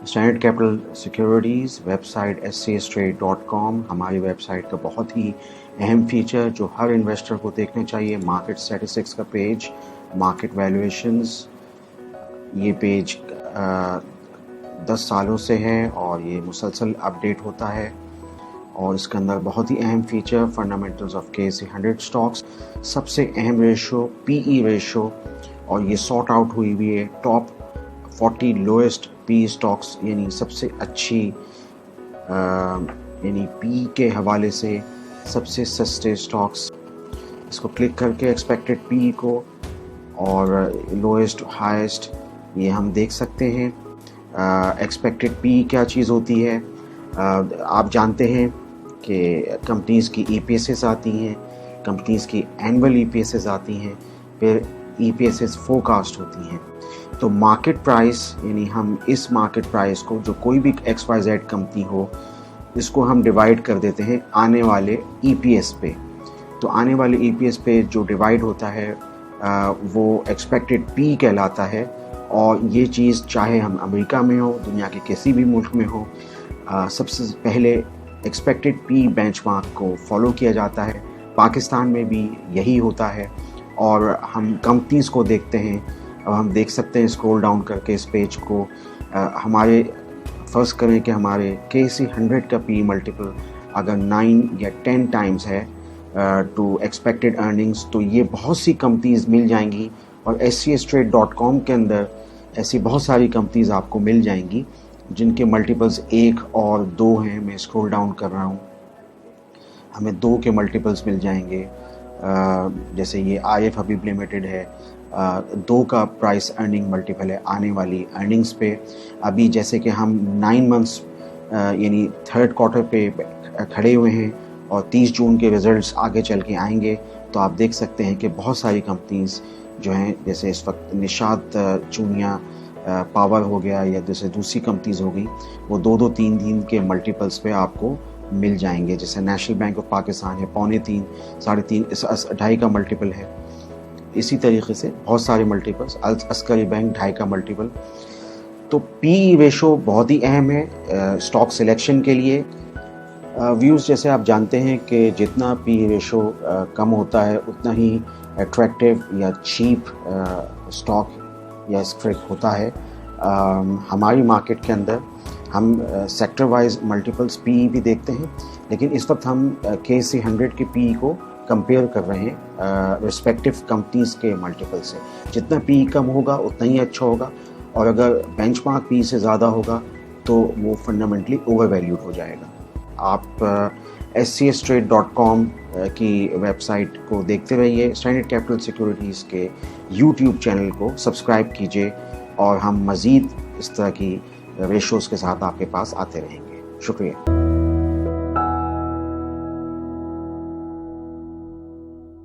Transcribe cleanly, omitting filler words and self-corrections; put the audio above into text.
Standard capital securities website scstrade.com हमारी website का बहुत ही अहम फीचर जो हर इन्वेस्टर को देखना चाहिए, मार्केट स्टैटिस्टिक्स का पेज, मार्केट वैल्यूएशंस। ये पेज 10 सालों से है और ये मुसलसल अपडेट होता है और इसके अंदर बहुत ही अहम feature fundamentals of KC 100 stocks, सबसे अहम रेशो PE रेशो, और ये सॉर्ट आउट हुई हुई है टॉप 40 लोएस्ट PE स्टॉक्स, यानी सबसे अच्छी यानी PE के हवाले से सबसे सस्ते स्टॉक्स। इसको क्लिक करके एक्सपेक्टेड PE को और लोएस्ट हाईएस्ट ये हम देख सकते हैं। एक्सपेक्टेड PE क्या चीज़ होती है? आप जानते हैं कि कंपनीज़ की EPSs आती हैं, कंपनीज़ की एनुअल EPSs आती हैं, फिर EPSs फोरकास्ट होती हैं। तो मार्केट प्राइस यानी हम इस मार्केट प्राइस को, जो कोई भी XYZ कंपनी हो, इसको हम डिवाइड कर देते हैं आने वाले EPS पे। तो आने वाले EPS पे जो डिवाइड होता है वो एक्सपेक्टेड PE कहलाता है। और ये चीज़ चाहे हम अमेरिका में हो, दुनिया के किसी भी मुल्क में हो, सबसे पहले एक्सपेक्टेड PE बेंचमार्क को फॉलो किया जाता है। पाकिस्तान में भी यही होता है और हम कंपनीज़ को देखते हैं। अब हम देख सकते हैं स्क्रॉल डाउन करके इस पेज को, हमारे फर्स्ट करें कि हमारे KC 100 का PE मल्टीपल अगर 9 या 10 टाइम्स है टू एक्सपेक्टेड अर्निंग्स, तो ये बहुत सी कंपनीज़ मिल जाएंगी और scstrade.com के अंदर ऐसी बहुत सारी कंपनीज़ आपको मिल जाएंगी जिनके मल्टीपल्स 1 और 2 हैं। मैं स्क्रॉल डाउन कर रहा हूँ, हमें 2 के मल्टीपल्स मिल जाएंगे। जैसे ये IF हबीब लिमिटेड है, 2 का प्राइस अर्निंग मल्टीपल है आने वाली अर्निंग्स पे। अभी जैसे कि हम 9 मंथ्स यानी थर्ड क्वार्टर पे खड़े हुए हैं और 30 जून के रिज़ल्ट्स आगे चल के आएंगे, तो आप देख सकते हैं कि बहुत सारी कंपनीज़ जो हैं, जैसे इस वक्त निशात चूनिया पावर हो गया या जैसे दूसरी कंपनीज़ हो गई, वो 2-2, 3-3 के मल्टीपल्स पे आपको मिल जाएंगे। जैसे नेशनल बैंक ऑफ पाकिस्तान है 3.25, 3.5, 2.5 का मल्टीपल है। इसी तरीके से बहुत सारे मल्टीपल्स, अस्करी बैंक 2.5 का मल्टीपल। तो PE रेशो बहुत ही अहम है स्टॉक सिलेक्शन के लिए। व्यूज़ जैसे आप जानते हैं कि जितना PE रेशो कम होता है उतना ही अट्रैक्टिव या चीप स्टॉक या स्क्रिप्ट होता है। हमारी मार्केट के अंदर हम सेक्टर वाइज मल्टीपल्स PE भी देखते हैं, लेकिन इस वक्त हम KC 100 के PE को कंपेयर कर रहे हैं रिस्पेक्टिव कंपनीज़ के मल्टीपल से। जितना PE कम होगा उतना ही अच्छा होगा, और अगर बेंचमार्क PE से ज़्यादा होगा तो वो फंडामेंटली ओवर वैल्यूड हो जाएगा। आप scstrade.com की वेबसाइट को देखते रहिए, स्टैंडर्ड कैपिटल सिक्योरिटीज़ के YouTube चैनल को सब्सक्राइब कीजिए और हम मज़ीद इस तरह की रेशोज़ के साथ आपके पास आते रहेंगे। शुक्रिया।